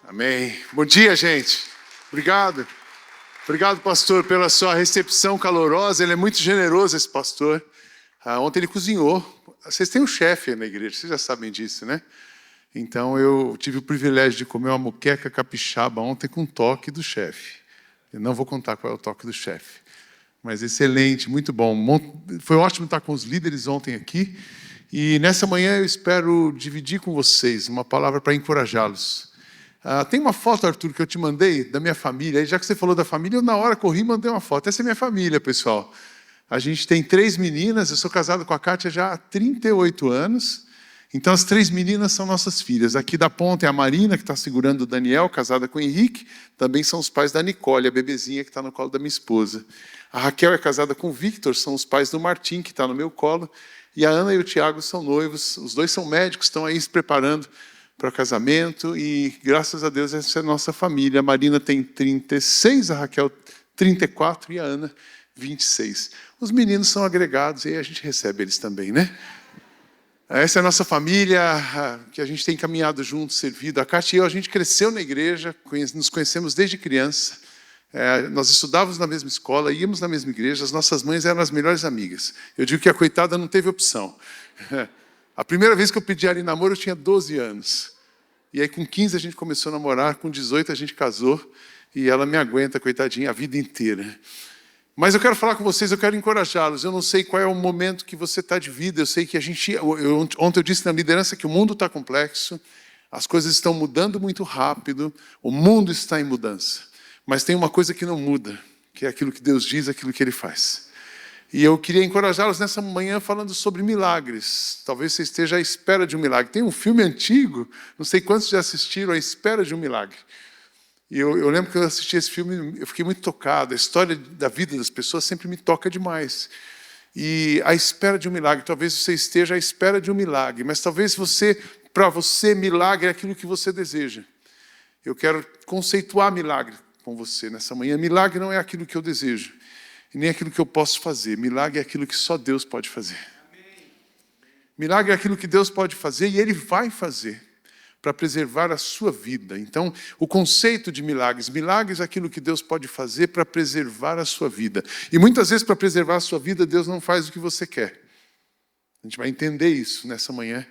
Amém. Bom dia, gente. Obrigado. Obrigado, pastor, pela sua recepção calorosa. Ele é muito generoso, esse pastor. Ontem ele cozinhou. Vocês têm um chefe na igreja, vocês já sabem disso, né? Então eu tive o privilégio de comer uma moqueca capixaba ontem com toque do chefe. Eu não vou contar qual é o toque do chefe. Mas excelente, muito bom. Foi ótimo estar com os líderes ontem aqui. E nessa manhã eu espero dividir com vocês uma palavra para encorajá-los. Tem uma foto, Arthur, que eu te mandei da minha família. E já que você falou da família, eu na hora corri e mandei uma foto. Essa é minha família, pessoal. A gente tem 3 meninas. Eu sou casado com a Kátia já há 38 anos. Então as 3 meninas são nossas filhas. Aqui da ponta é a Marina, que está segurando o Daniel, casada com o Henrique. Também são os pais da Nicole, a bebezinha que está no colo da minha esposa. A Raquel é casada com o Victor, são os pais do Martim, que está no meu colo. E a Ana e o Tiago são noivos. Os dois são médicos, estão aí se preparando para o casamento, e graças a Deus essa é a nossa família. A Marina tem 36, a Raquel 34 e a Ana 26. Os meninos são agregados e a gente recebe eles também, né? Essa é a nossa família, que a gente tem caminhado juntos, servido. A Cátia e eu, a gente cresceu na igreja, nos conhecemos desde criança. Nós estudávamos na mesma escola, íamos na mesma igreja, as nossas mães eram as melhores amigas. Eu digo que a coitada não teve opção. A primeira vez que eu pedi ela em namoro, eu tinha 12 anos. E aí, com 15, a gente começou a namorar. Com 18, a gente casou. E ela me aguenta, coitadinha, a vida inteira. Mas eu quero falar com vocês, eu quero encorajá-los. Eu não sei qual é o momento que você está de vida. Eu sei que ontem eu disse na liderança que o mundo está complexo. As coisas estão mudando muito rápido. O mundo está em mudança. Mas tem uma coisa que não muda, que é aquilo que Deus diz, aquilo que Ele faz. E eu queria encorajá-los nessa manhã falando sobre milagres. Talvez você esteja à espera de um milagre. Tem um filme antigo, não sei quantos já assistiram, A Espera de um Milagre. E eu lembro que eu assisti esse filme, eu fiquei muito tocado. A história da vida das pessoas sempre me toca demais. E a espera de um milagre, talvez você esteja à espera de um milagre, mas talvez para você, milagre é aquilo que você deseja. Eu quero conceituar milagre com você nessa manhã. Milagre não é aquilo que eu desejo. E nem aquilo que eu posso fazer. Milagre é aquilo que só Deus pode fazer. Milagre é aquilo que Deus pode fazer e Ele vai fazer para preservar a sua vida. Então, o conceito de milagres. Milagres é aquilo que Deus pode fazer para preservar a sua vida. E muitas vezes, para preservar a sua vida, Deus não faz o que você quer. A gente vai entender isso nessa manhã.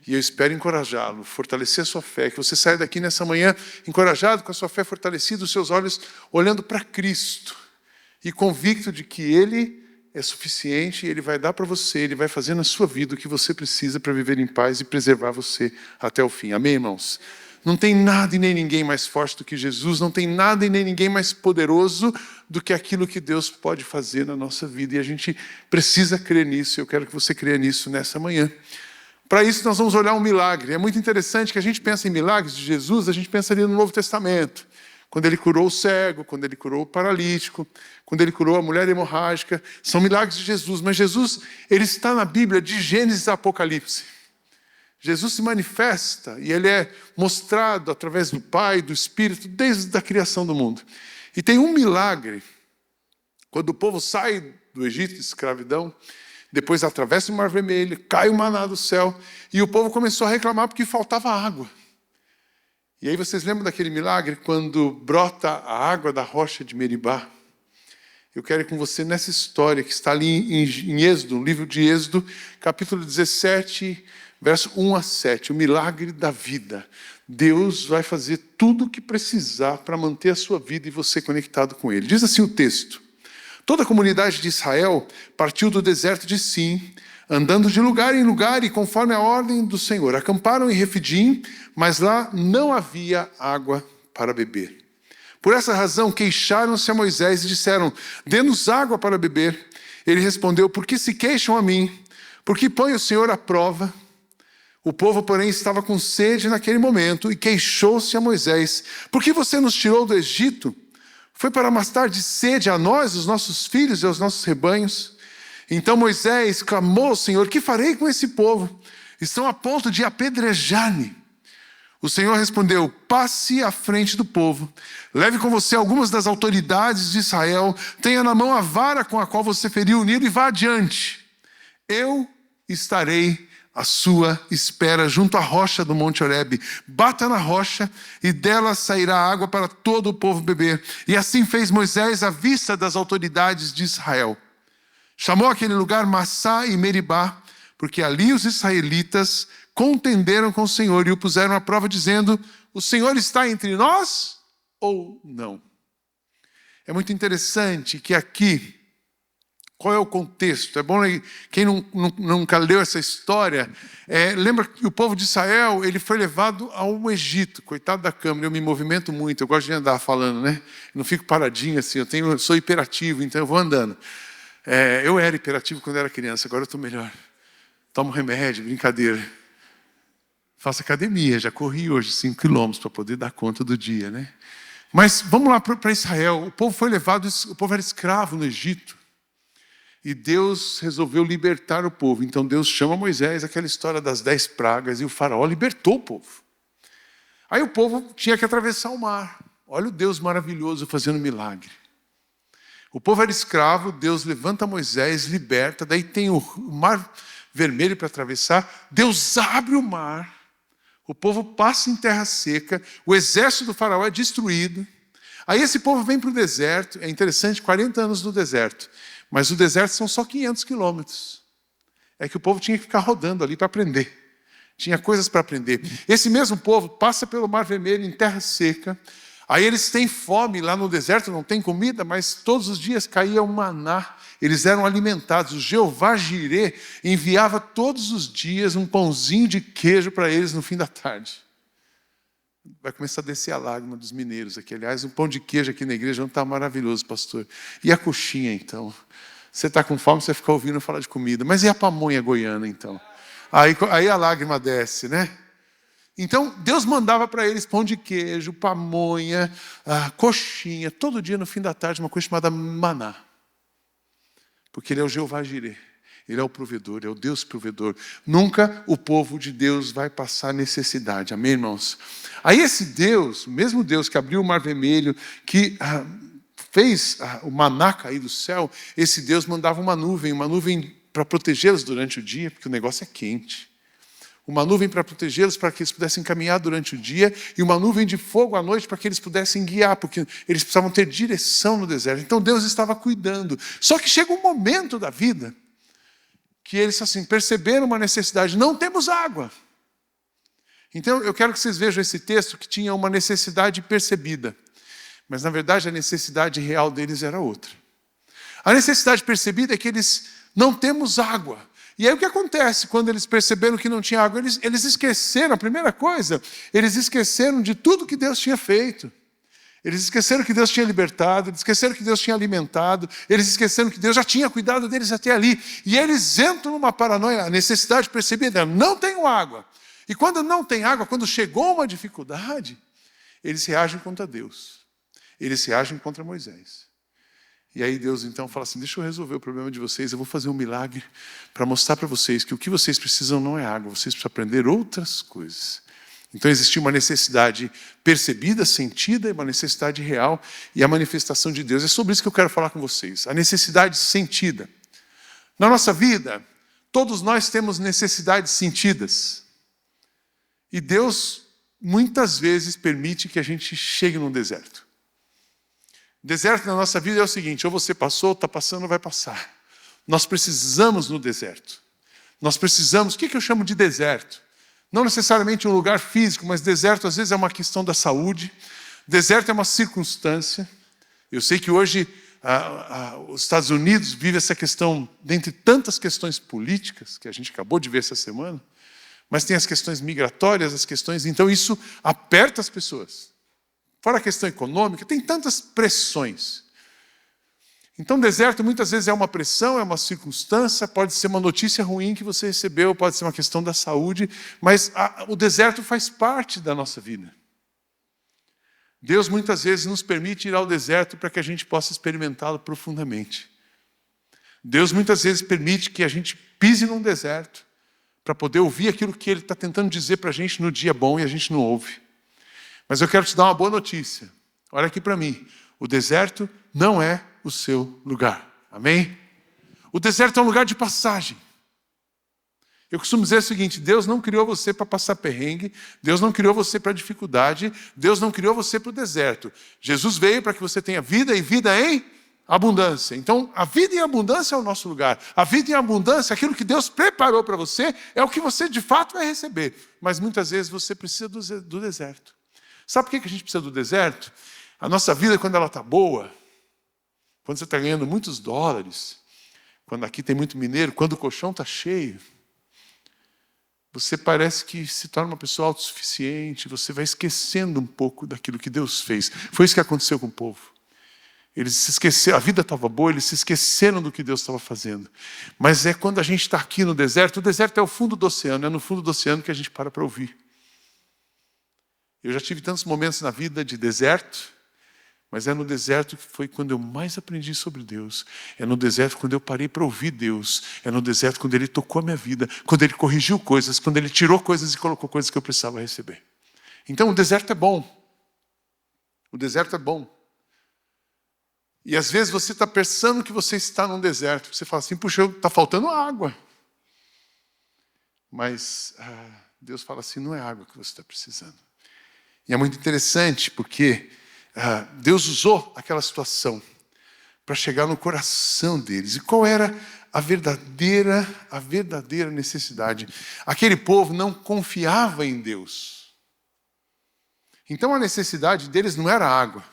E eu espero encorajá-lo, fortalecer a sua fé. Que você saia daqui nessa manhã encorajado, com a sua fé fortalecida, os seus olhos olhando para Cristo. E convicto de que Ele é suficiente e Ele vai dar para você, Ele vai fazer na sua vida o que você precisa para viver em paz e preservar você até o fim. Amém, irmãos? Não tem nada e nem ninguém mais forte do que Jesus, não tem nada e nem ninguém mais poderoso do que aquilo que Deus pode fazer na nossa vida. E a gente precisa crer nisso, eu quero que você creia nisso nessa manhã. Para isso nós vamos olhar um milagre. É muito interessante que a gente pensa em milagres de Jesus, a gente pensa ali no Novo Testamento. Quando Ele curou o cego, quando Ele curou o paralítico, quando Ele curou a mulher hemorrágica. São milagres de Jesus. Mas Jesus, Ele está na Bíblia de Gênesis a Apocalipse. Jesus se manifesta e Ele é mostrado através do Pai, do Espírito, desde a criação do mundo. E tem um milagre. Quando o povo sai do Egito de escravidão, depois atravessa o Mar Vermelho, cai o maná do céu, e o povo começou a reclamar porque faltava água. E aí vocês lembram daquele milagre quando brota a água da rocha de Meribá? Eu quero ir com você nessa história que está ali em Êxodo, no livro de Êxodo, capítulo 17, verso 1 a 7, o milagre da vida. Deus vai fazer tudo o que precisar para manter a sua vida e você conectado com Ele. Diz assim o texto: toda a comunidade de Israel partiu do deserto de Sim, andando de lugar em lugar e conforme a ordem do Senhor. Acamparam em Refidim, mas lá não havia água para beber. Por essa razão queixaram-se a Moisés e disseram: dê-nos água para beber. Ele respondeu: por que se queixam a mim? Por que põe o Senhor à prova? O povo, porém, estava com sede naquele momento e queixou-se a Moisés: por que você nos tirou do Egito? Foi para matar de sede a nós, os nossos filhos e aos nossos rebanhos? Então Moisés clamou ao Senhor: que farei com esse povo? Estão a ponto de apedrejar-me. O Senhor respondeu: passe à frente do povo, leve com você algumas das autoridades de Israel, tenha na mão a vara com a qual você feriu o Nilo e vá adiante. Eu estarei a sua espera junto à rocha do Monte Horebe. Bata na rocha e dela sairá água para todo o povo beber. E assim fez Moisés à vista das autoridades de Israel. Chamou aquele lugar Massá e Meribá, porque ali os israelitas contenderam com o Senhor e o puseram à prova, dizendo: o Senhor está entre nós ou não? É muito interessante que aqui, qual é o contexto? É bom, quem nunca leu essa história, lembra que o povo de Israel, ele foi levado ao Egito. Coitado da câmera, eu me movimento muito, eu gosto de andar falando, né? Eu não fico paradinho assim, eu sou hiperativo, então eu vou andando. Eu era hiperativo quando era criança, agora eu estou melhor. Tomo remédio, brincadeira. Faço academia, já corri hoje 5 quilômetros para poder dar conta do dia, né? Mas vamos lá para Israel. O povo foi levado, o povo era escravo no Egito. E Deus resolveu libertar o povo. Então Deus chama Moisés, aquela história das 10 pragas, e o faraó libertou o povo. Aí o povo tinha que atravessar o mar. Olha o Deus maravilhoso fazendo milagre. O povo era escravo, Deus levanta Moisés, liberta, daí tem o mar vermelho para atravessar, Deus abre o mar, o povo passa em terra seca, o exército do faraó é destruído. Aí esse povo vem para o deserto, é interessante, 40 anos no deserto, mas o deserto são só 500 quilômetros. É que o povo tinha que ficar rodando ali para aprender. Tinha coisas para aprender. Esse mesmo povo passa pelo Mar Vermelho em terra seca. Aí eles têm fome lá no deserto, não tem comida, mas todos os dias caía um maná. Eles eram alimentados. O Jeová Jirê enviava todos os dias um pãozinho de queijo para eles no fim da tarde. Vai começar a descer a lágrima dos mineiros aqui. Aliás, um pão de queijo aqui na igreja não está maravilhoso, pastor. E a coxinha, então? Você está com fome, você fica ouvindo falar de comida. Mas e a pamonha goiana, então? Aí a lágrima desce, né? Então, Deus mandava para eles pão de queijo, pamonha, coxinha, todo dia no fim da tarde, uma coisa chamada maná. Porque Ele é o Jeová Jirê, Ele é o provedor, é o Deus provedor. Nunca o povo de Deus vai passar necessidade, amém, irmãos? Aí esse Deus, o mesmo Deus que abriu o Mar Vermelho, que fez o maná cair do céu, esse Deus mandava uma nuvem para protegê-los durante o dia, porque o negócio é quente. Uma nuvem para protegê-los, para que eles pudessem caminhar durante o dia, e uma nuvem de fogo à noite para que eles pudessem guiar, porque eles precisavam ter direção no deserto. Então Deus estava cuidando. Só que chega um momento da vida que eles assim, perceberam uma necessidade. Não temos água. Então eu quero que vocês vejam esse texto que tinha uma necessidade percebida. Mas na verdade a necessidade real deles era outra. A necessidade percebida é que eles não temos água. E aí o que acontece quando eles perceberam que não tinha água? Eles esqueceram, a primeira coisa, eles esqueceram de tudo que Deus tinha feito. Eles esqueceram que Deus tinha libertado, eles esqueceram que Deus tinha alimentado, eles esqueceram que Deus já tinha cuidado deles até ali. E eles entram numa paranoia, a necessidade percebida, não tenho água. E quando não tem água, quando chegou uma dificuldade, eles reagem contra Deus. Eles reagem contra Moisés. E aí Deus então fala assim, deixa eu resolver o problema de vocês, eu vou fazer um milagre para mostrar para vocês que o que vocês precisam não é água, vocês precisam aprender outras coisas. Então existia uma necessidade percebida, sentida, uma necessidade real e a manifestação de Deus. É sobre isso que eu quero falar com vocês, a necessidade sentida. Na nossa vida, todos nós temos necessidades sentidas. E Deus muitas vezes permite que a gente chegue num deserto. Deserto na nossa vida é o seguinte, ou você passou, está passando, ou vai passar. Nós precisamos no deserto. Nós precisamos, o que eu chamo de deserto? Não necessariamente um lugar físico, mas deserto às vezes é uma questão da saúde. Deserto é uma circunstância. Eu sei que hoje os Estados Unidos vivem essa questão, dentre tantas questões políticas, que a gente acabou de ver essa semana, mas tem as questões migratórias, então isso aperta as pessoas. Fora a questão econômica, tem tantas pressões. Então, deserto muitas vezes é uma pressão, é uma circunstância, pode ser uma notícia ruim que você recebeu, pode ser uma questão da saúde, mas o deserto faz parte da nossa vida. Deus muitas vezes nos permite ir ao deserto para que a gente possa experimentá-lo profundamente. Deus muitas vezes permite que a gente pise num deserto para poder ouvir aquilo que Ele está tentando dizer para a gente no dia bom e a gente não ouve. Mas eu quero te dar uma boa notícia. Olha aqui para mim. O deserto não é o seu lugar. Amém? O deserto é um lugar de passagem. Eu costumo dizer o seguinte: Deus não criou você para passar perrengue, Deus não criou você para dificuldade, Deus não criou você para o deserto. Jesus veio para que você tenha vida e vida em abundância. Então, a vida em abundância é o nosso lugar. A vida em abundância, aquilo que Deus preparou para você, é o que você de fato vai receber. Mas muitas vezes você precisa do deserto. Sabe por que a gente precisa do deserto? A nossa vida, quando ela está boa, quando você está ganhando muitos dólares, quando aqui tem muito mineiro, quando o colchão está cheio, você parece que se torna uma pessoa autossuficiente, você vai esquecendo um pouco daquilo que Deus fez. Foi isso que aconteceu com o povo. Eles se esqueceram, a vida estava boa, eles se esqueceram do que Deus estava fazendo. Mas é quando a gente está aqui no deserto, o deserto é o fundo do oceano, é no fundo do oceano que a gente para ouvir. Eu já tive tantos momentos na vida de deserto, mas é no deserto que foi quando eu mais aprendi sobre Deus. É no deserto quando eu parei para ouvir Deus. É no deserto quando Ele tocou a minha vida, quando Ele corrigiu coisas, quando Ele tirou coisas e colocou coisas que eu precisava receber. Então o deserto é bom. O deserto é bom. E às vezes você está pensando que você está num deserto. Você fala assim: puxa, está faltando água. Mas Deus fala assim: não é água que você está precisando. E é muito interessante porque Deus usou aquela situação para chegar no coração deles. E qual era a verdadeira necessidade? Aquele povo não confiava em Deus. Então a necessidade deles não era água.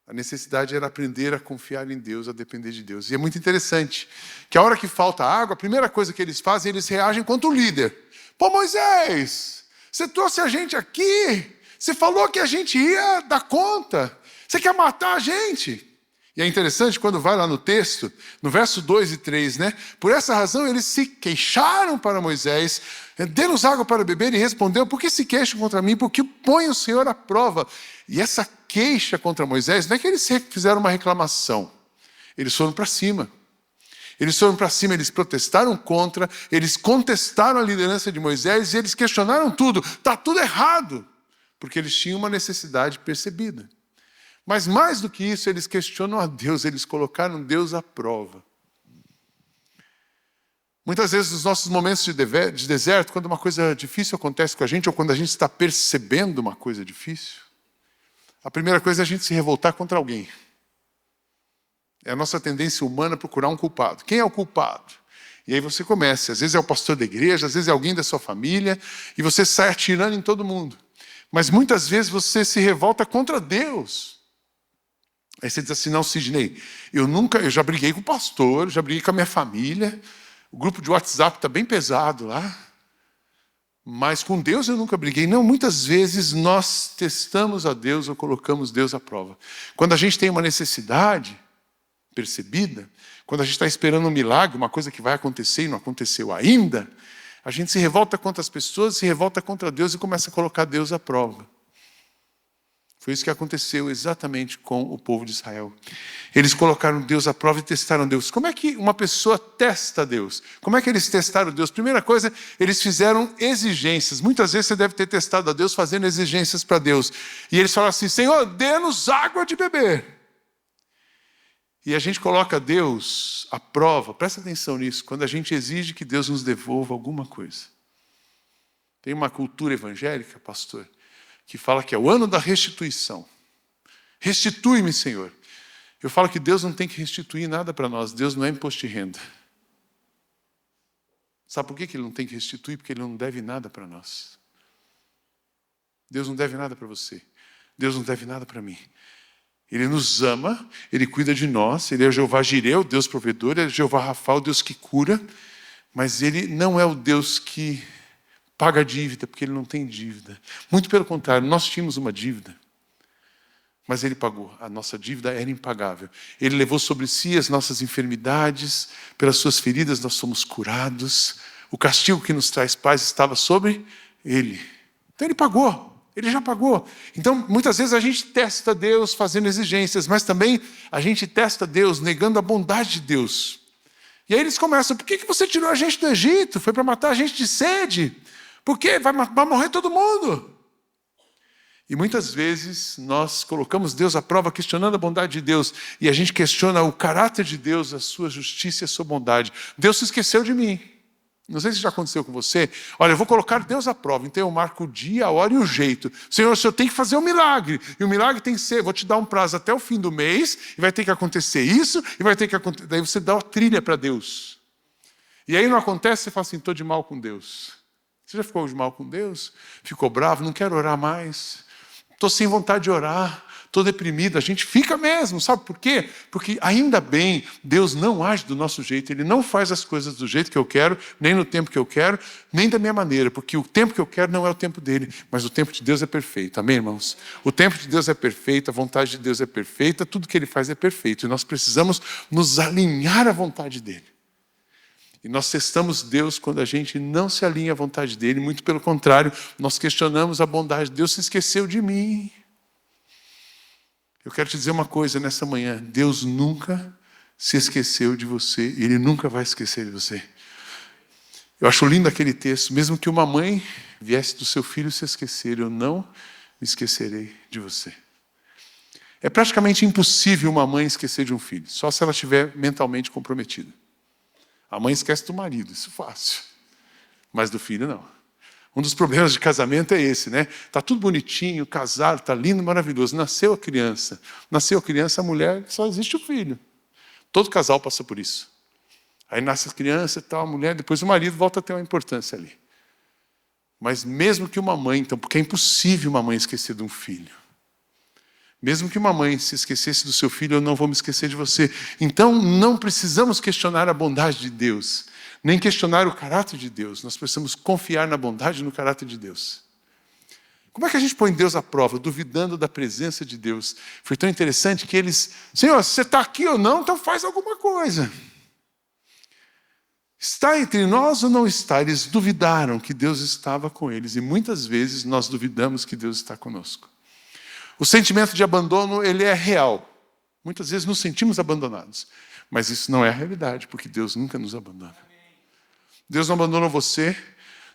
A necessidade era aprender a confiar em Deus, a depender de Deus. E é muito interessante que a hora que falta água, a primeira coisa que eles fazem, eles reagem contra o líder. Pô, Moisés, você trouxe a gente aqui, você falou que a gente ia dar conta, você quer matar a gente? E é interessante quando vai lá no texto, no verso 2 e 3, né? Por essa razão eles se queixaram para Moisés, dê-nos água para beber, e respondeu: por que se queixam contra mim? Porque põe o Senhor à prova. E essa queixa contra Moisés, não é que eles fizeram uma reclamação, eles foram para cima. Eles foram para cima, eles protestaram contra, eles contestaram a liderança de Moisés e eles questionaram tudo. Está tudo errado, porque eles tinham uma necessidade percebida. Mas mais do que isso, eles questionam a Deus, eles colocaram Deus à prova. Muitas vezes nos nossos momentos de deserto, quando uma coisa difícil acontece com a gente, ou quando a gente está percebendo uma coisa difícil, a primeira coisa é a gente se revoltar contra alguém. É a nossa tendência humana procurar um culpado. Quem é o culpado? E aí você começa, às vezes é o pastor da igreja, às vezes é alguém da sua família, e você sai atirando em todo mundo. Mas muitas vezes você se revolta contra Deus. Aí você diz assim: não, Sidney, eu já briguei com o pastor, já briguei com a minha família, o grupo de WhatsApp está bem pesado lá, mas com Deus eu nunca briguei. Não, muitas vezes nós testamos a Deus ou colocamos Deus à prova. Quando a gente tem uma necessidade percebida, quando a gente está esperando um milagre, uma coisa que vai acontecer e não aconteceu ainda, a gente se revolta contra as pessoas, se revolta contra Deus e começa a colocar Deus à prova. Foi isso que aconteceu exatamente com o povo de Israel. Eles colocaram Deus à prova e testaram Deus. Como é que uma pessoa testa Deus? Como é que eles testaram Deus? Primeira coisa, eles fizeram exigências. Muitas vezes você deve ter testado a Deus fazendo exigências para Deus. E eles falaram assim: Senhor, dê-nos água de beber. E a gente coloca Deus à prova, presta atenção nisso, quando a gente exige que Deus nos devolva alguma coisa. Tem uma cultura evangélica, pastor, que fala que é o ano da restituição. Restitui-me, Senhor. Eu falo que Deus não tem que restituir nada para nós. Deus não é imposto de renda. Sabe por que Ele não tem que restituir? Porque Ele não deve nada para nós. Deus não deve nada para você. Deus não deve nada para mim. Ele nos ama, Ele cuida de nós, Ele é Jeová Jireh, o Deus provedor, Ele é Jeová Rafa, o Deus que cura, mas Ele não é o Deus que paga a dívida, porque Ele não tem dívida. Muito pelo contrário, nós tínhamos uma dívida, mas Ele pagou. A nossa dívida era impagável. Ele levou sobre si as nossas enfermidades, pelas suas feridas nós somos curados. O castigo que nos traz paz estava sobre Ele. Então Ele pagou. Ele já pagou. Então, muitas vezes a gente testa Deus fazendo exigências, mas também a gente testa Deus negando a bondade de Deus. E aí eles começam: por que você tirou a gente do Egito? Foi para matar a gente de sede? Por quê? Vai morrer todo mundo. E muitas vezes nós colocamos Deus à prova questionando a bondade de Deus, e a gente questiona o caráter de Deus, a sua justiça e a sua bondade. Deus se esqueceu de mim. Não sei se já aconteceu com você. Olha, eu vou colocar Deus à prova, então eu marco o dia, a hora e o jeito. Senhor, o Senhor tem que fazer um milagre. E o milagre tem que ser, vou te dar um prazo até o fim do mês, e vai ter que acontecer isso, e vai ter que acontecer. Daí você dá uma trilha para Deus. E aí não acontece, você fala assim, estou de mal com Deus. Você já ficou de mal com Deus? Ficou bravo, não quero orar mais. Estou sem vontade de orar. Estou deprimido, a gente fica mesmo, sabe por quê? Porque ainda bem, Deus não age do nosso jeito, Ele não faz as coisas do jeito que eu quero, nem no tempo que eu quero, nem da minha maneira, porque o tempo que eu quero não é o tempo dele, mas o tempo de Deus é perfeito, amém, irmãos? O tempo de Deus é perfeito, a vontade de Deus é perfeita, tudo que Ele faz é perfeito, e nós precisamos nos alinhar à vontade dele. E nós testamos Deus quando a gente não se alinha à vontade dele, muito pelo contrário, nós questionamos a bondade de Deus, se esqueceu de mim. Eu quero te dizer uma coisa nessa manhã, Deus nunca se esqueceu de você, Ele nunca vai esquecer de você. Eu acho lindo aquele texto, mesmo que uma mãe viesse do seu filho se esquecer, eu não me esquecerei de você. É praticamente impossível uma mãe esquecer de um filho, só se ela estiver mentalmente comprometida. A mãe esquece do marido, isso é fácil, mas do filho não. Um dos problemas de casamento é esse, né? Tá tudo bonitinho, casado, tá lindo, maravilhoso. Nasceu a criança, a mulher, só existe o filho. Todo casal passa por isso. Aí nasce a criança e tal, a mulher, depois o marido volta a ter uma importância ali. Mas mesmo que uma mãe, então, porque é impossível uma mãe esquecer de um filho. Mesmo que uma mãe se esquecesse do seu filho, eu não vou me esquecer de você. Então, não precisamos questionar a bondade de Deus, nem questionar o caráter de Deus. Nós precisamos confiar na bondade e no caráter de Deus. Como é que a gente põe Deus à prova, duvidando da presença de Deus? Foi tão interessante que eles, Senhor, se você está aqui ou não, então faz alguma coisa. Está entre nós ou não está? Eles duvidaram que Deus estava com eles. E muitas vezes nós duvidamos que Deus está conosco. O sentimento de abandono, ele é real. Muitas vezes nos sentimos abandonados. Mas isso não é a realidade, porque Deus nunca nos abandona. Deus não abandonou você,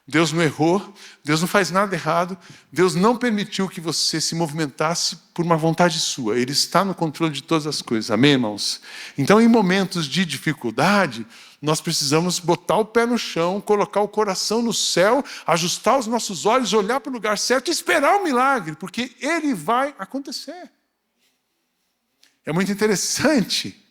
Deus não errou, Deus não faz nada errado, Deus não permitiu que você se movimentasse por uma vontade sua. Ele está no controle de todas as coisas. Amém, irmãos? Então, em momentos de dificuldade, nós precisamos botar o pé no chão, colocar o coração no céu, ajustar os nossos olhos, olhar para o lugar certo e esperar o milagre, porque ele vai acontecer. É muito interessante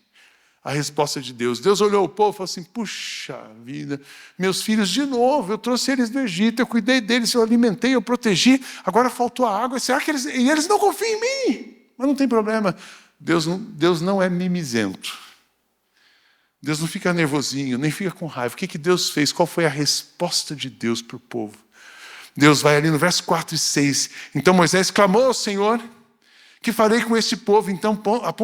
a resposta de Deus. Deus olhou o povo e falou assim, puxa vida, meus filhos de novo, eu trouxe eles do Egito, eu cuidei deles, eu alimentei, eu protegi, agora faltou a água, será que eles não confiam em mim? Mas não tem problema, Deus não é mimizento. Deus não fica nervosinho, nem fica com raiva. O que Deus fez? Qual foi a resposta de Deus para o povo? Deus vai ali no verso 4 e 6. Então Moisés clamou ao Senhor, que farei com este povo? Então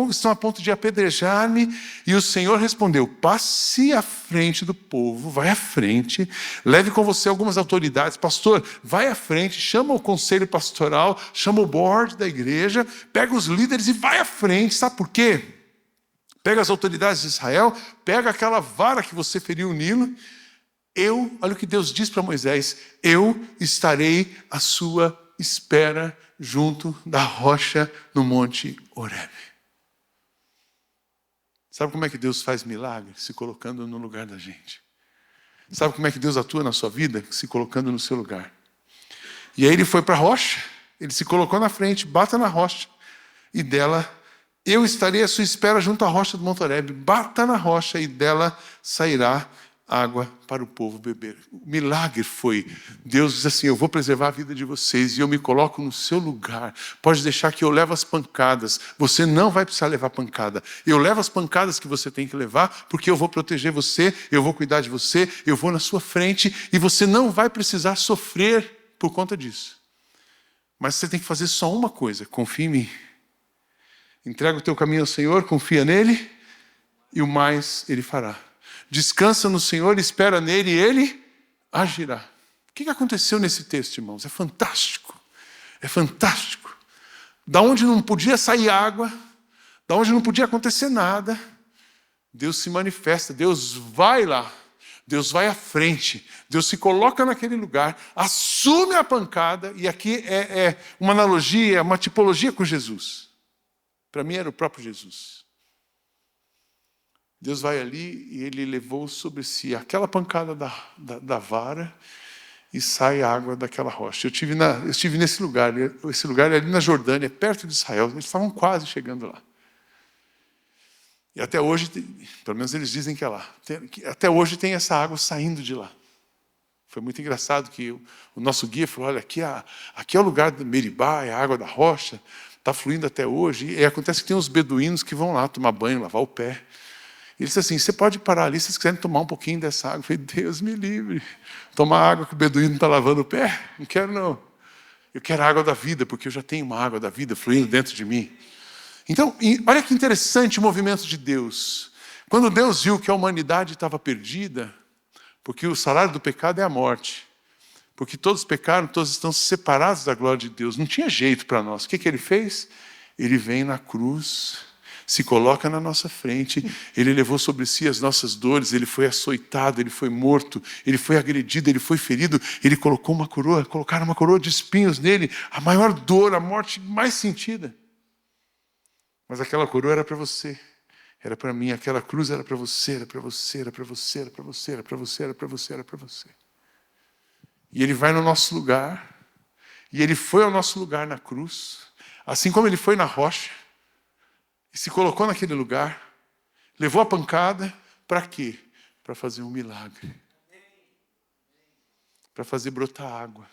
estão a ponto de apedrejar-me. E o Senhor respondeu, passe à frente do povo, vai à frente, leve com você algumas autoridades. Pastor, vai à frente, chama o conselho pastoral, chama o board da igreja, pega os líderes e vai à frente. Sabe por quê? Pega as autoridades de Israel, pega aquela vara que você feriu o Nilo. Olha o que Deus diz para Moisés, eu estarei à sua espera junto da rocha no monte Horebe. Sabe como é que Deus faz milagre? Se colocando no lugar da gente. Sabe como é que Deus atua na sua vida? Se colocando no seu lugar. E aí ele foi para a rocha, ele se colocou na frente, bata na rocha, e dela, eu estarei à sua espera junto à rocha do monte Horebe, bata na rocha e dela sairá água para o povo beber. O milagre foi, Deus diz assim, eu vou preservar a vida de vocês e eu me coloco no seu lugar. Pode deixar que eu leve as pancadas. Você não vai precisar levar pancada. Eu levo as pancadas que você tem que levar, porque eu vou proteger você, eu vou cuidar de você, eu vou na sua frente e você não vai precisar sofrer por conta disso. Mas você tem que fazer só uma coisa, confia em mim. Entrega o teu caminho ao Senhor, confia nele e o mais ele fará. Descansa no Senhor, espera nele e ele agirá. O que aconteceu nesse texto, irmãos? É fantástico. É fantástico. Da onde não podia sair água, da onde não podia acontecer nada, Deus se manifesta, Deus vai lá, Deus vai à frente, Deus se coloca naquele lugar, assume a pancada, e aqui é uma analogia, uma tipologia com Jesus. Para mim era o próprio Jesus. Deus vai ali e ele levou sobre si aquela pancada da vara e sai a água daquela rocha. Eu estive nesse lugar, esse lugar é ali na Jordânia, perto de Israel, eles estavam quase chegando lá. E até hoje, pelo menos eles dizem que é lá, até hoje tem essa água saindo de lá. Foi muito engraçado que o nosso guia falou, olha, aqui é o lugar do Meribá, é a água da rocha, está fluindo até hoje. E acontece que tem uns beduínos que vão lá tomar banho, lavar o pé. Ele disse assim, você pode parar ali se vocês quiserem tomar um pouquinho dessa água. Eu falei, Deus me livre. Tomar água que o beduíno está lavando o pé? Não quero não. Eu quero a água da vida, porque eu já tenho uma água da vida fluindo dentro de mim. Então, olha que interessante o movimento de Deus. Quando Deus viu que a humanidade estava perdida, porque o salário do pecado é a morte, porque todos pecaram, todos estão separados da glória de Deus, não tinha jeito para nós. O que ele fez? Ele vem na cruz, se coloca na nossa frente, ele levou sobre si as nossas dores, ele foi açoitado, ele foi morto, ele foi agredido, ele foi ferido, ele colocaram uma coroa de espinhos nele, a maior dor, a morte mais sentida. Mas aquela coroa era para você, era para mim, aquela cruz era para você, era para você, era para você, era para você, era para você, era para você, era para você. E ele vai no nosso lugar, e ele foi ao nosso lugar na cruz, assim como ele foi na rocha, e se colocou naquele lugar, levou a pancada, para quê? Para fazer um milagre. Para fazer brotar água.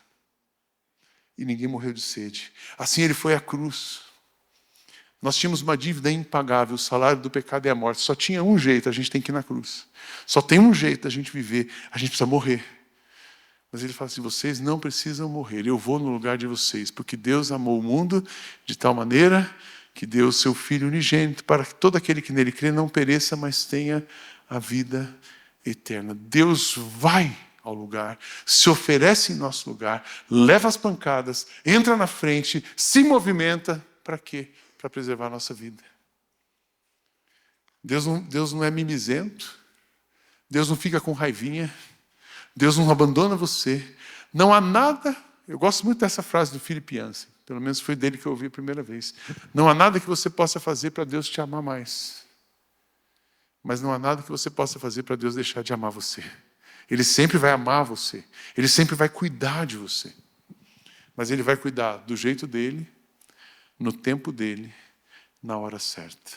E ninguém morreu de sede. Assim ele foi à cruz. Nós tínhamos uma dívida impagável, o salário do pecado é a morte. Só tinha um jeito, a gente tem que ir na cruz. Só tem um jeito da gente viver, a gente precisa morrer. Mas ele fala assim, vocês não precisam morrer, eu vou no lugar de vocês, porque Deus amou o mundo de tal maneira que deu o seu Filho unigênito para que todo aquele que nele crê não pereça, mas tenha a vida eterna. Deus vai ao lugar, se oferece em nosso lugar, leva as pancadas, entra na frente, se movimenta, para quê? Para preservar a nossa vida. Deus não é mimizento, Deus não fica com raivinha, Deus não abandona você. Não há nada, eu gosto muito dessa frase do Philip Yancey, pelo menos foi dele que eu ouvi a primeira vez. Não há nada que você possa fazer para Deus te amar mais. Mas não há nada que você possa fazer para Deus deixar de amar você. Ele sempre vai amar você. Ele sempre vai cuidar de você. Mas Ele vai cuidar do jeito dEle, no tempo dEle, na hora certa.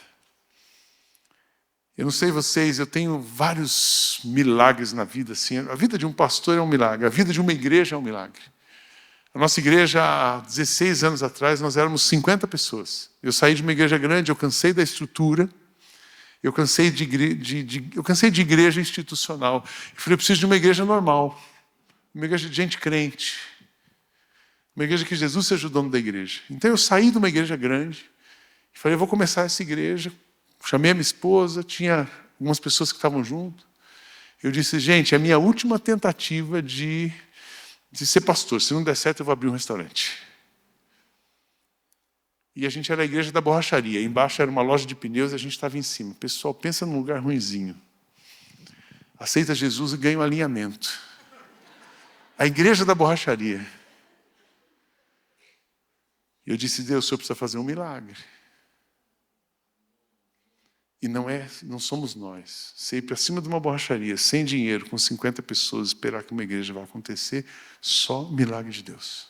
Eu não sei vocês, eu tenho vários milagres na vida. Assim. A vida de um pastor é um milagre. A vida de uma igreja é um milagre. A nossa igreja, há 16 anos atrás, nós éramos 50 pessoas. Eu saí de uma igreja grande, eu cansei da estrutura, eu cansei de igreja institucional. Eu falei, eu preciso de uma igreja normal, uma igreja de gente crente, uma igreja que Jesus seja o dono da igreja. Então eu saí de uma igreja grande, e falei, eu vou começar essa igreja. Chamei a minha esposa, tinha algumas pessoas que estavam junto. Eu disse, gente, é a minha última tentativa de ser pastor. Se não der certo, eu vou abrir um restaurante. E a gente era a igreja da borracharia. Embaixo era uma loja de pneus e a gente estava em cima. Pessoal, pensa num lugar ruinzinho. Aceita Jesus e ganha um alinhamento. A igreja da borracharia. E eu disse, Deus, o Senhor precisa fazer um milagre. E não somos nós. Ser para cima de uma borracharia, sem dinheiro, com 50 pessoas, esperar que uma igreja vai acontecer, só milagre de Deus.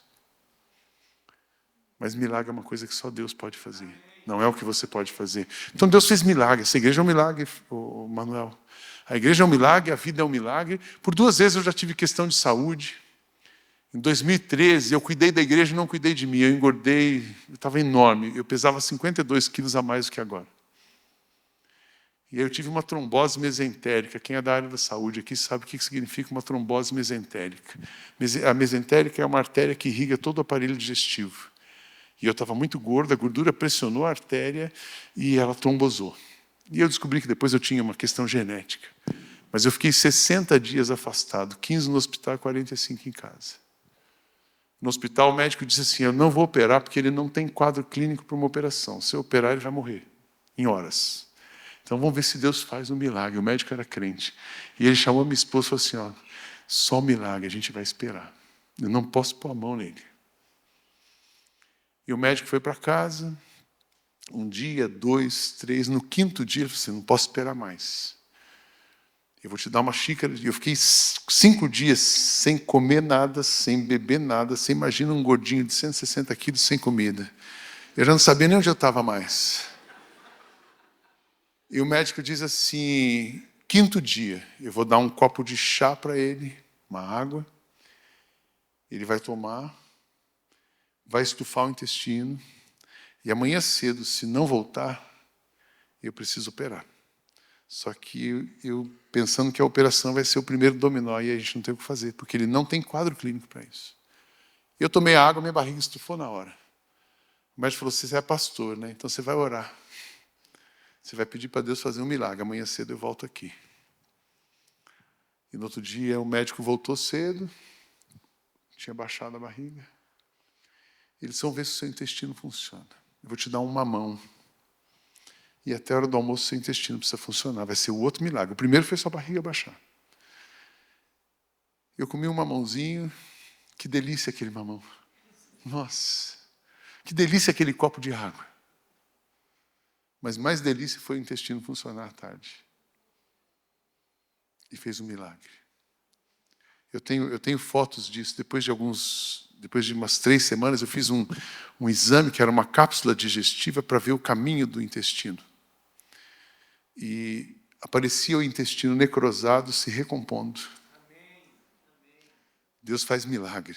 Mas milagre é uma coisa que só Deus pode fazer. Não é o que você pode fazer. Então Deus fez milagre. Essa igreja é um milagre, Manuel. A igreja é um milagre, a vida é um milagre. Por 2 vezes eu já tive questão de saúde. Em 2013, eu cuidei da igreja e não cuidei de mim. Eu engordei, eu estava enorme. Eu pesava 52 quilos a mais do que agora. E aí eu tive uma trombose mesentérica. Quem é da área da saúde aqui sabe o que significa uma trombose mesentérica. A mesentérica é uma artéria que irriga todo o aparelho digestivo. E eu estava muito gordo, a gordura pressionou a artéria e ela trombosou. E eu descobri que depois eu tinha uma questão genética. Mas eu fiquei 60 dias afastado, 15 no hospital e 45 em casa. No hospital o médico disse assim, eu não vou operar porque ele não tem quadro clínico para uma operação. Se eu operar ele vai morrer, em horas. Então vamos ver se Deus faz um milagre. O médico era crente. E ele chamou minha esposa e falou assim, só milagre, a gente vai esperar. Eu não posso pôr a mão nele. E o médico foi para casa, Um dia, 2, 3, no 5º dia, ele falou assim, não posso esperar mais. Eu vou te dar uma xícara. Eu fiquei 5 dias sem comer nada, sem beber nada. Você imagina um gordinho de 160 quilos sem comida. Eu já não sabia nem onde eu estava mais. E o médico diz assim, 5º dia, eu vou dar um copo de chá para ele, uma água. Ele vai tomar, vai estufar o intestino. E amanhã cedo, se não voltar, eu preciso operar. Só que eu pensando que a operação vai ser o primeiro dominó, e a gente não tem o que fazer, porque ele não tem quadro clínico para isso. Eu tomei água, minha barriga estufou na hora. O médico falou, você é pastor, né? Então você vai orar. Você vai pedir para Deus fazer um milagre. Amanhã cedo eu volto aqui. E no outro dia o médico voltou cedo, tinha baixado a barriga. Eles vão ver se o seu intestino funciona. Eu vou te dar um mamão. E até a hora do almoço, seu intestino precisa funcionar. Vai ser o outro milagre. O primeiro foi sua barriga baixar. Eu comi um mamãozinho. Que delícia aquele mamão. Nossa, que delícia aquele copo de água. Mas mais delícia foi o intestino funcionar à tarde. E fez um milagre. Eu tenho fotos disso. Depois de umas 3 semanas, eu fiz um exame que era uma cápsula digestiva para ver o caminho do intestino. E aparecia o intestino necrosado se recompondo. Deus faz milagre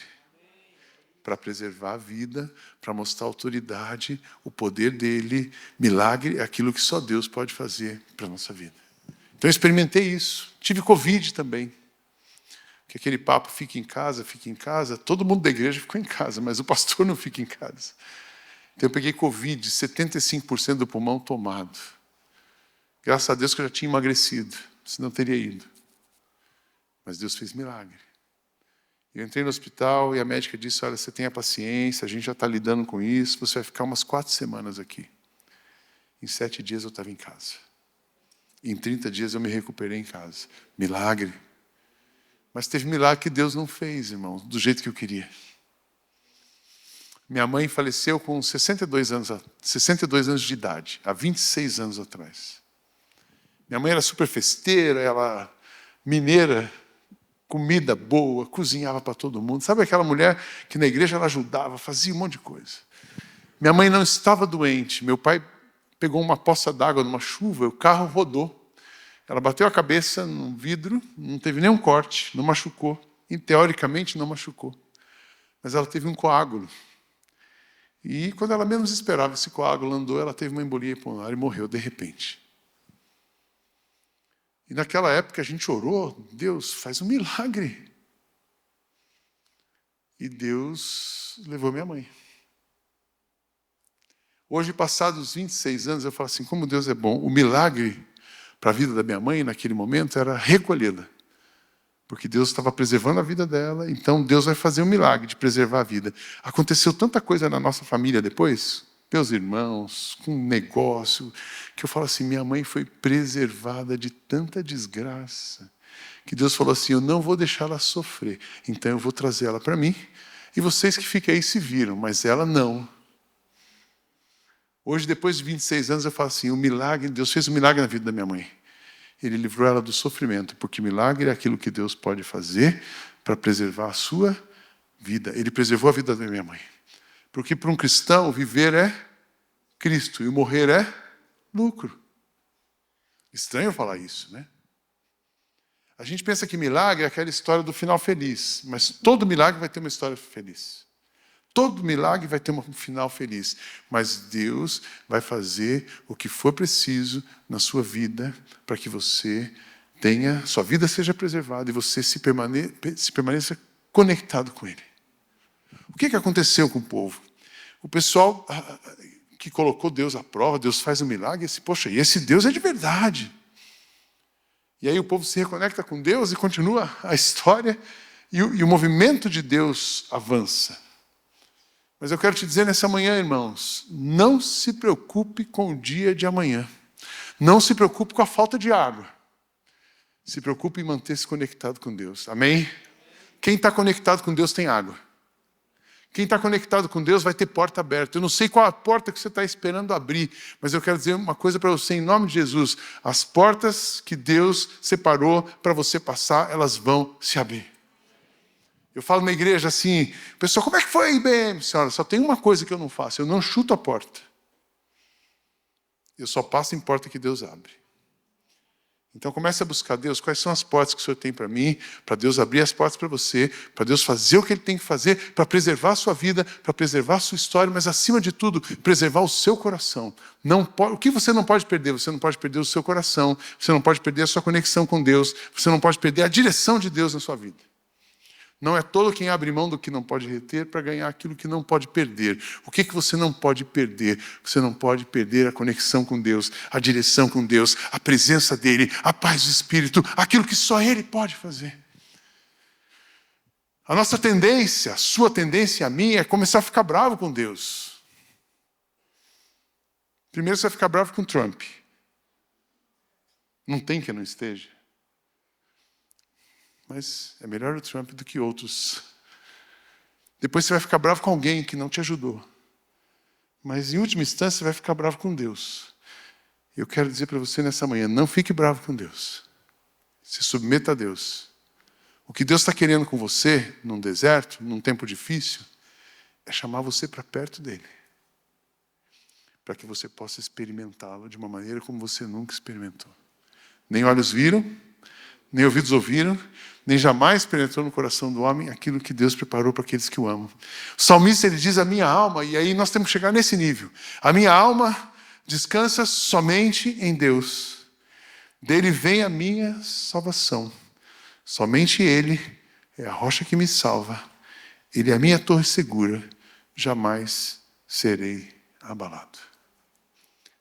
para preservar a vida, para mostrar a autoridade, o poder dele. Milagre é aquilo que só Deus pode fazer para a nossa vida. Então eu experimentei isso. Tive Covid também. Porque aquele papo fica em casa, todo mundo da igreja ficou em casa, mas o pastor não fica em casa. Então eu peguei Covid, 75% do pulmão tomado. Graças a Deus que eu já tinha emagrecido, senão eu teria ido. Mas Deus fez milagre. Eu entrei no hospital e a médica disse, olha, você tenha paciência, a gente já está lidando com isso, você vai ficar umas 4 semanas aqui. Em 7 dias eu estava em casa. Em 30 dias eu me recuperei em casa. Milagre. Mas teve milagre que Deus não fez, irmãos, do jeito que eu queria. Minha mãe faleceu com 62 anos de idade, há 26 anos atrás. Minha mãe era super festeira, ela mineira, comida boa, cozinhava para todo mundo. Sabe aquela mulher que na igreja ela ajudava, fazia um monte de coisa. Minha mãe não estava doente. Meu pai pegou uma poça d'água numa chuva, o carro rodou. Ela bateu a cabeça no vidro, não teve nenhum corte, não machucou. E, teoricamente, não machucou. Mas ela teve um coágulo. E, quando ela menos esperava, esse coágulo andou, ela teve uma embolia pulmonar e morreu de repente. E naquela época a gente orou, Deus, faz um milagre. E Deus levou minha mãe. Hoje, passados 26 anos, eu falo assim, como Deus é bom. O milagre para a vida da minha mãe, naquele momento, era recolhê-la. Porque Deus estava preservando a vida dela, então Deus vai fazer um milagre de preservar a vida. Aconteceu tanta coisa na nossa família depois, meus irmãos, com um negócio, que eu falo assim, minha mãe foi preservada de tanta desgraça, que Deus falou assim, eu não vou deixá-la sofrer, então eu vou trazer ela para mim, e vocês que ficam aí se viram, mas ela não. Hoje, depois de 26 anos, eu falo assim, o milagre, Deus fez um milagre na vida da minha mãe. Ele livrou ela do sofrimento, porque milagre é aquilo que Deus pode fazer para preservar a sua vida. Ele preservou a vida da minha mãe. Porque para um cristão, viver é Cristo e morrer é lucro. Estranho falar isso, né? A gente pensa que milagre é aquela história do final feliz, mas todo milagre vai ter uma história feliz. Todo milagre vai ter um final feliz, mas Deus vai fazer o que for preciso na sua vida para que você sua vida seja preservada e você se permaneça conectado com Ele. O que aconteceu com o povo? O pessoal que colocou Deus à prova, Deus faz um milagre, poxa, e esse Deus é de verdade. E aí o povo se reconecta com Deus e continua a história e o movimento de Deus avança. Mas eu quero te dizer nessa manhã, irmãos, não se preocupe com o dia de amanhã. Não se preocupe com a falta de água. Se preocupe em manter-se conectado com Deus. Amém? Quem está conectado com Deus tem água. Quem está conectado com Deus vai ter porta aberta. Eu não sei qual a porta que você está esperando abrir, mas eu quero dizer uma coisa para você em nome de Jesus. As portas que Deus separou para você passar, elas vão se abrir. Eu falo na igreja assim, pessoal, como é que foi a IBM? Senhora, só tem uma coisa que eu não faço, eu não chuto a porta. Eu só passo em porta que Deus abre. Então comece a buscar Deus, quais são as portas que o Senhor tem para mim, para Deus abrir as portas para você, para Deus fazer o que Ele tem que fazer, para preservar a sua vida, para preservar a sua história, mas acima de tudo, preservar o seu coração. O que você não pode perder? Você não pode perder o seu coração, você não pode perder a sua conexão com Deus, você não pode perder a direção de Deus na sua vida. Não é todo quem abre mão do que não pode reter para ganhar aquilo que não pode perder. O que você não pode perder? Você não pode perder a conexão com Deus, a direção com Deus, a presença dEle, a paz do Espírito, aquilo que só Ele pode fazer. A nossa tendência, a sua tendência e a minha é começar a ficar bravo com Deus. Primeiro você vai ficar bravo com Trump. Não tem que não esteja. Mas é melhor o Trump do que outros. Depois você vai ficar bravo com alguém que não te ajudou. Mas em última instância você vai ficar bravo com Deus. Eu quero dizer para você nessa manhã, não fique bravo com Deus. Se submeta a Deus. O que Deus está querendo com você, num deserto, num tempo difícil, é chamar você para perto dEle. Para que você possa experimentá-lo de uma maneira como você nunca experimentou. Nem olhos viram, nem ouvidos ouviram, nem jamais penetrou no coração do homem aquilo que Deus preparou para aqueles que o amam. O salmista, ele diz, a minha alma, e aí nós temos que chegar nesse nível. A minha alma descansa somente em Deus. Dele vem a minha salvação. Somente Ele é a rocha que me salva. Ele é a minha torre segura. Jamais serei abalado.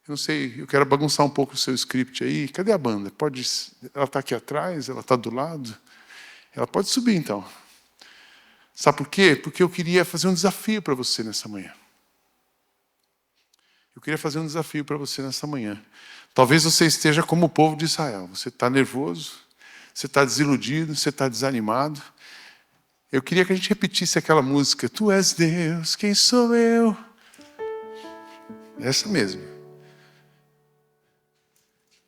Eu não sei, eu quero bagunçar um pouco o seu script aí. Cadê a banda? Ela está aqui atrás? Ela está do lado? Ela pode subir, então. Sabe por quê? Porque eu queria fazer um desafio para você nessa manhã. Eu queria fazer um desafio para você nessa manhã. Talvez você esteja como o povo de Israel. Você está nervoso, você está desiludido, você está desanimado. Eu queria que a gente repetisse aquela música. Tu és Deus, quem sou eu? Essa mesmo.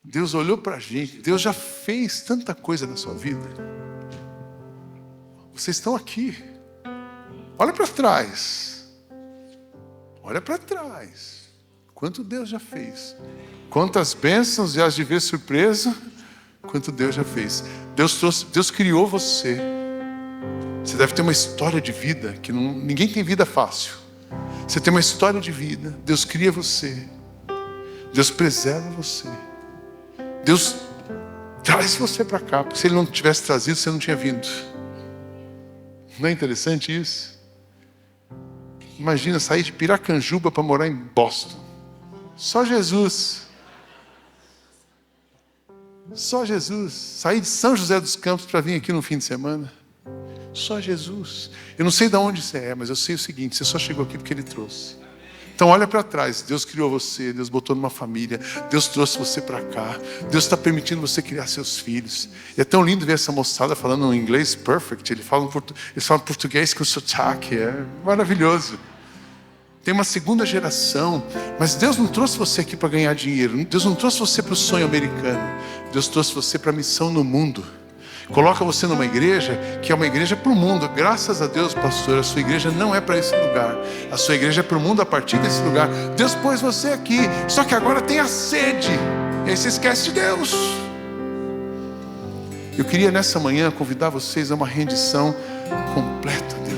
Deus olhou para a gente, Deus já fez tanta coisa na sua vida. Vocês estão aqui. Olha para trás. Olha para trás. Quanto Deus já fez. Quantas bênçãos e as de ver surpresa. Quanto Deus já fez. Deus criou você. Você deve ter uma história de vida que ninguém tem vida fácil. Você tem uma história de vida. Deus cria você. Deus preserva você. Deus traz você para cá, porque se Ele não tivesse trazido, você não tinha vindo. Não é interessante isso? Imagina sair de Piracanjuba para morar em Boston. Só Jesus. Só Jesus. Sair de São José dos Campos para vir aqui no fim de semana. Só Jesus. Eu não sei de onde você é, mas eu sei o seguinte, você só chegou aqui porque Ele trouxe. Então olha para trás, Deus criou você, Deus botou numa família, Deus trouxe você para cá, Deus está permitindo você criar seus filhos. E é tão lindo ver essa moçada falando um inglês perfect, eles falam português com sotaque, é maravilhoso. Tem uma segunda geração, mas Deus não trouxe você aqui para ganhar dinheiro, Deus não trouxe você para o sonho americano, Deus trouxe você para a missão no mundo. Coloca você numa igreja que é uma igreja para o mundo. Graças a Deus, pastor, a sua igreja não é para esse lugar. A sua igreja é para o mundo a partir desse lugar. Deus pôs você aqui, só que agora tem a sede. E aí você esquece de Deus. Eu queria nessa manhã convidar vocês a uma rendição completa a Deus.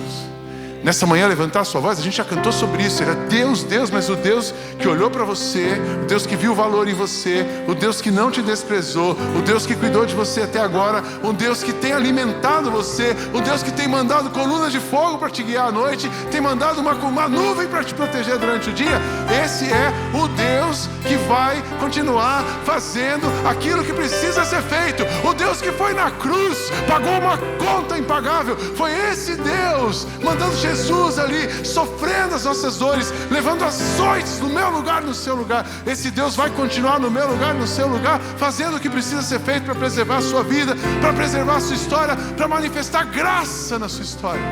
Nessa manhã levantar a sua voz, a gente já cantou sobre isso. Era Deus, Deus, mas o Deus que olhou para você, o Deus que viu o valor em você, o Deus que não te desprezou, o Deus que cuidou de você até agora, o Deus que tem alimentado você, o Deus que tem mandado colunas de fogo para te guiar à noite, tem mandado uma nuvem para te proteger durante o dia. Esse é o Deus que vai continuar fazendo aquilo que precisa ser feito. O Deus que foi na cruz, pagou uma conta impagável. Foi esse Deus mandando Jesus ali, sofrendo as nossas dores, levando açoites no meu lugar, no seu lugar. Esse Deus vai continuar no meu lugar, no seu lugar, fazendo o que precisa ser feito para preservar a sua vida, para preservar a sua história, para manifestar graça na sua história.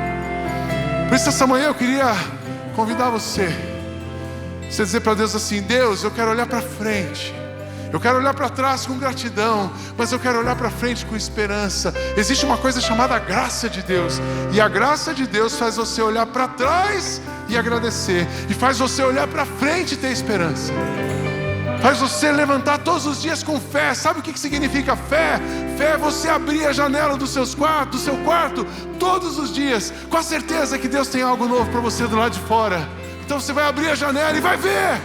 Por isso, essa manhã eu queria convidar você dizer para Deus assim: Deus, eu quero olhar para frente. Eu quero olhar para trás com gratidão, mas eu quero olhar para frente com esperança. Existe uma coisa chamada graça de Deus, e a graça de Deus faz você olhar para trás e agradecer, e faz você olhar para frente e ter esperança. Faz você levantar todos os dias com fé. Sabe o que significa fé? Fé é você abrir a janela do seu quarto todos os dias, com a certeza que Deus tem algo novo para você do lado de fora. Então você vai abrir a janela e vai ver.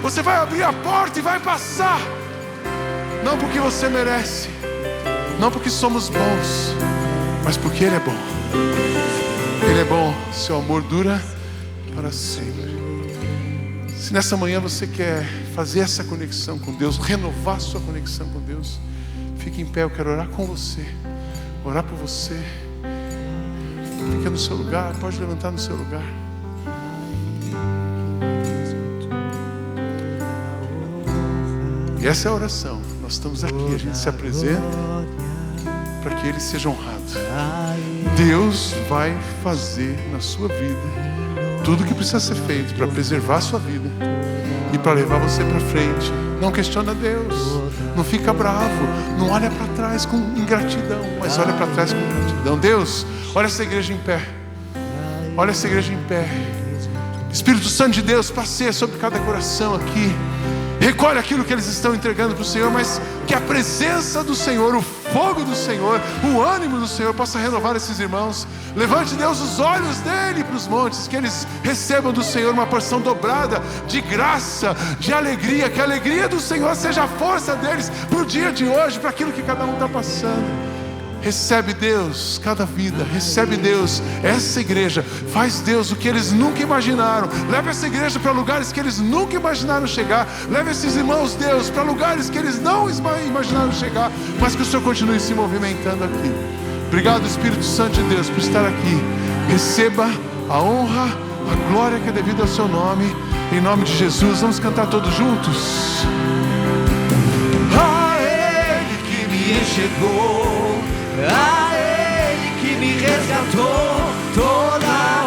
Você vai abrir a porta e vai passar. Não porque você merece, não porque somos bons, mas porque Ele é bom. Ele é bom, seu amor dura para sempre. Se nessa manhã você quer fazer essa conexão com Deus, renovar sua conexão com Deus, fique em pé, eu quero orar com você, orar por você. Fica no seu lugar, pode levantar no seu lugar. E essa é a oração. Nós estamos aqui, a gente se apresenta para que Ele seja honrado. Deus vai fazer na sua vida tudo o que precisa ser feito para preservar a sua vida e para levar você para frente. Não questiona Deus, não fica bravo, não olha para trás com ingratidão, mas olha para trás com gratidão. Deus, olha essa igreja em pé, olha essa igreja em pé. Espírito Santo de Deus, passeia sobre cada coração aqui. Recolhe aquilo que eles estão entregando para o Senhor, mas que a presença do Senhor, o fogo do Senhor, o ânimo do Senhor possa renovar esses irmãos. Levante, Deus, os olhos dele para os montes, que eles recebam do Senhor uma porção dobrada de graça, de alegria, que a alegria do Senhor seja a força deles para o dia de hoje, para aquilo que cada um está passando. Recebe, Deus, cada vida. Recebe, Deus, essa igreja. Faz, Deus, o que eles nunca imaginaram. Leva essa igreja para lugares que eles nunca imaginaram chegar. Leva esses irmãos, Deus, para lugares que eles não imaginaram chegar, mas que o Senhor continue se movimentando aqui. Obrigado, Espírito Santo de Deus, por estar aqui. Receba a honra, a glória que é devida ao seu nome. Em nome de Jesus, vamos cantar todos juntos. A Ele que me enxergou, a Ele que me resgatou, toda a